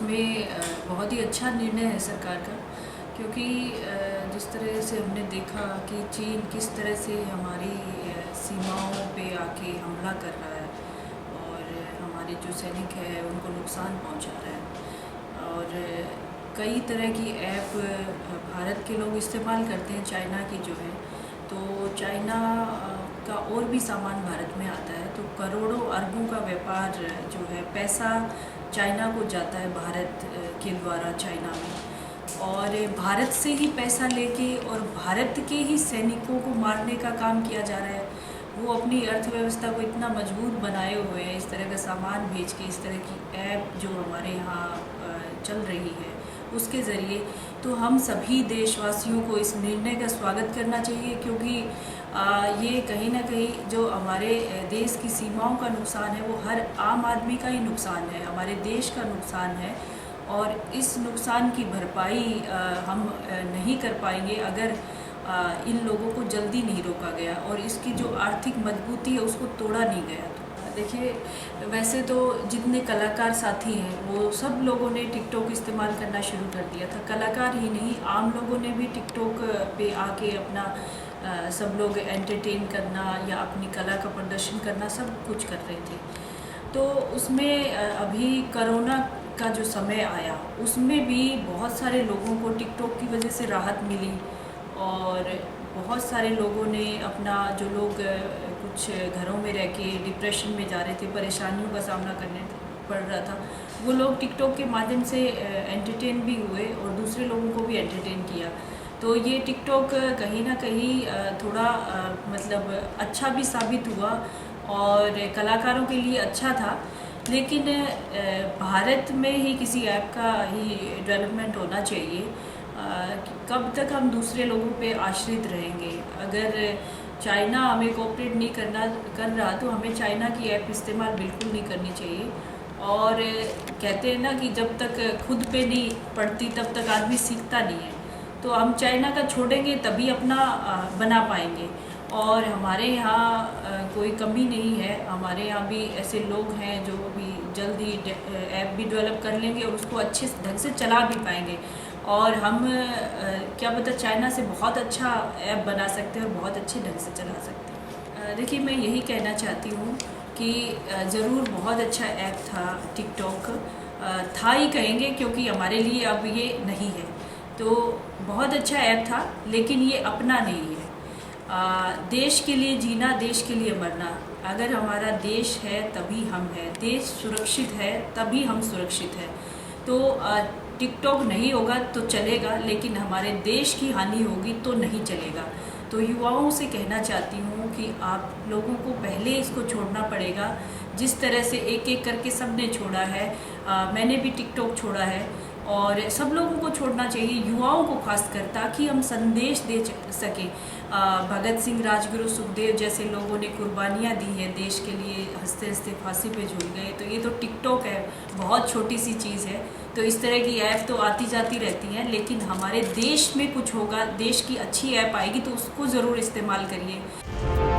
उसमें बहुत ही अच्छा निर्णय है सरकार का, क्योंकि जिस तरह से हमने देखा कि चीन किस तरह से हमारी सीमाओं पे आके हमला कर रहा है और हमारे जो सैनिक हैं उनको नुकसान पहुंचा रहा है। और कई तरह की ऐप भारत के लोग इस्तेमाल करते हैं, चाइना की जो है, तो चाइना का और भी सामान भारत में आता है, तो करोड़ों अरबों का व्यापार जो है, पैसा चाइना को जाता है भारत के द्वारा चाइना में, और भारत से ही पैसा लेके और भारत के ही सैनिकों को मारने का काम किया जा रहा है। वो अपनी अर्थव्यवस्था को इतना मजबूत बनाए हुए हैं, इस तरह का सामान भेज के, इस तरह की ऐप जो हमारे यहाँ चल रही है उसके ज़रिए। तो हम सभी देशवासियों को इस निर्णय का स्वागत करना चाहिए, क्योंकि ये कहीं ना कहीं जो हमारे देश की सीमाओं का नुकसान है वो हर आम आदमी का ही नुकसान है, हमारे देश का नुकसान है। और इस नुकसान की भरपाई हम नहीं कर पाएंगे अगर इन लोगों को जल्दी नहीं रोका गया और इसकी जो आर्थिक मजबूती है उसको तोड़ा नहीं गया। तो देखिए, वैसे तो जितने कलाकार साथी हैं वो सब लोगों ने टिकटॉक इस्तेमाल करना शुरू कर दिया था। कलाकार ही नहीं, आम लोगों ने भी टिकटॉक पे आके अपना सब लोग एंटरटेन करना या अपनी कला का प्रदर्शन करना सब कुछ कर रहे थे। तो उसमें अभी कोरोना का जो समय आया उसमें भी बहुत सारे लोगों को टिकटॉक की वजह से राहत मिली, और बहुत सारे लोगों ने अपना, जो लोग कुछ घरों में रह के डिप्रेशन में जा रहे थे, परेशानियों का सामना करने पड़ रहा था, वो लोग टिकटॉक के माध्यम से एंटरटेन भी हुए और दूसरे लोगों को भी एंटरटेन किया। तो ये टिकटॉक कहीं ना कहीं थोड़ा मतलब अच्छा भी साबित हुआ और कलाकारों के लिए अच्छा था। लेकिन भारत में ही किसी ऐप का ही डेवलपमेंट होना चाहिए। कब तक हम दूसरे लोगों पे आश्रित रहेंगे? अगर चाइना हमें कोऑपरेट नहीं कर रहा तो हमें चाइना की ऐप इस्तेमाल बिल्कुल नहीं करनी चाहिए। और कहते हैं ना कि जब तक खुद पे नहीं पड़ती तब तक आदमी सीखता नहीं है। तो हम चाइना का छोड़ेंगे तभी अपना बना पाएंगे। और हमारे यहाँ कोई कमी नहीं है, हमारे यहाँ भी ऐसे लोग हैं जो भी जल्द ही ऐप भी डेवलप कर लेंगे और उसको अच्छे ढंग से चला भी पाएंगे। और हम क्या पता चाइना से बहुत अच्छा ऐप बना सकते हैं और बहुत अच्छे ढंग से चला सकते हैं। देखिए, मैं यही कहना चाहती हूँ कि ज़रूर बहुत अच्छा ऐप था टिकटॉक, था ही कहेंगे क्योंकि हमारे लिए अब ये नहीं है। तो बहुत अच्छा ऐप था, लेकिन ये अपना नहीं है। देश के लिए जीना, देश के लिए मरना। अगर हमारा देश है तभी हम हैं, देश सुरक्षित है तभी हम सुरक्षित हैं। तो टिकटॉक नहीं होगा तो चलेगा, लेकिन हमारे देश की हानि होगी तो नहीं चलेगा। तो युवाओं से कहना चाहती हूँ कि आप लोगों को पहले इसको छोड़ना पड़ेगा, जिस तरह से एक एक करके सब ने छोड़ा है। मैंने भी टिकटॉक छोड़ा है और सब लोगों को छोड़ना चाहिए, युवाओं को खासकर, ताकि हम संदेश दे सकें। भगत सिंह, राजगुरु, सुखदेव जैसे लोगों ने कुर्बानियाँ दी हैं देश के लिए, हंसते हंसते फांसी पे झूल गए। तो ये तो टिकटॉक है, बहुत छोटी सी चीज़ है। तो इस तरह की ऐप तो आती जाती रहती हैं, लेकिन हमारे देश में कुछ होगा, देश की अच्छी ऐप आएगी तो उसको ज़रूर इस्तेमाल करिए।